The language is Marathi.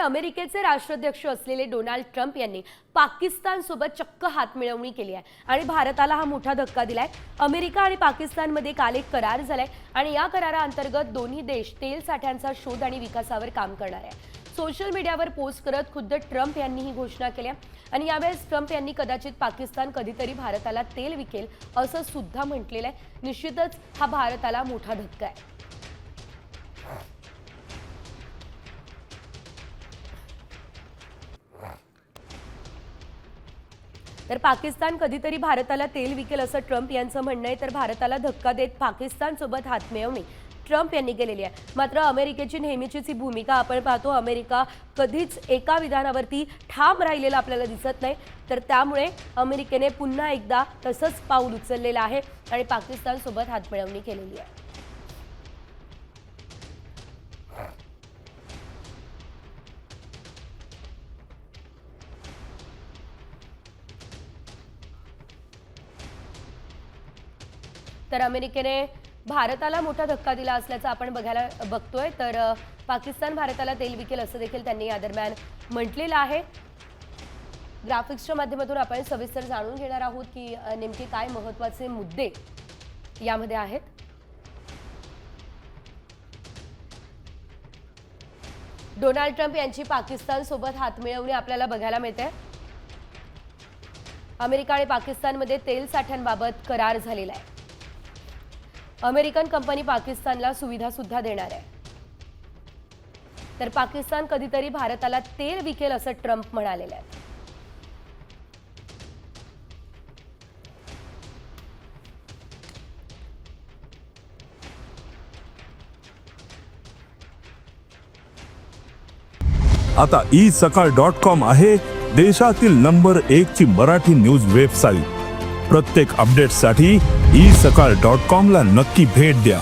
अमेरिकेचे राष्ट्राध्यक्ष असलेले डोनाल्ड ट्रम्प यांनी पाकिस्तानसोबत चक्क हातमिळवणी केली आहे आणि भारताला हा मोठा धक्का दिलाय। अमेरिका आणि पाकिस्तानमध्ये काल एक करार झालाय आणि या कराराअंतर्गत दोन्ही देश तेल साठ्यांचा शोध आणि विकासावर काम करणार आहे। सोशल मीडियावर पोस्ट करत खुद्द ट्रम्प यांनी ही घोषणा केली आणि यावेळेस ट्रम्प यांनी कदाचित पाकिस्तान कधीतरी भारताला तेल विकेल असं सुद्धा म्हटलेलं आहे। निश्चितच हा भारताला मोठा धक्का आहे। तर पाकिस्तान कधीतरी भारताला तेल विकेल असं ट्रम्प यांचं म्हणणं आहे। तर भारताला धक्का देत पाकिस्तानसोबत हातमिळवणी ट्रम्प यांनी केलेली आहे। मात्र अमेरिकेची नेहमीचीच ही भूमिका आपण पाहतो, अमेरिका कधीच एका विधानावरती ठाम राहिलेला आपल्याला दिसत नाही। तर त्यामुळे अमेरिकेने पुन्हा एकदा तसंच पाऊल उचललेलं आहे आणि पाकिस्तानसोबत हातमिळवणी केलेली आहे। तर अमेरिकेने भारताला मोठा धक्का दिला असल्याचं आपण बघतोय। तर पाकिस्तान भारताला तेल विकेल असं देखील त्यांनी या दरम्यान म्हटलेलं आहे। ग्राफिक्सच्या माध्यमातून आपण सविस्तर जाणून घेणार आहोत की नेमके काय महत्त्वाचे मुद्दे यामध्ये आहेत। डोनाल्ड ट्रम्प यांची पाकिस्तानसोबत हातमिळवणी आपल्याला बघायला मिळते। अमेरिका आणि पाकिस्तानमध्ये तेल साठ्यांबाबत करार झालेला आहे। अमेरिकन कंपनी पाकिस्तानला सुविधा सुद्धा देणार आहे। तर पाकिस्तान कधीतरी भारताला तेल विकेल असं ट्रम्प म्हणालेले आहे। आता isakal.com आहे देशातील नंबर 1 ची मराठी न्यूज वेबसाईट। प्रत्येक अपडेटसाठी isakal.com ला नक्की भेट द्या।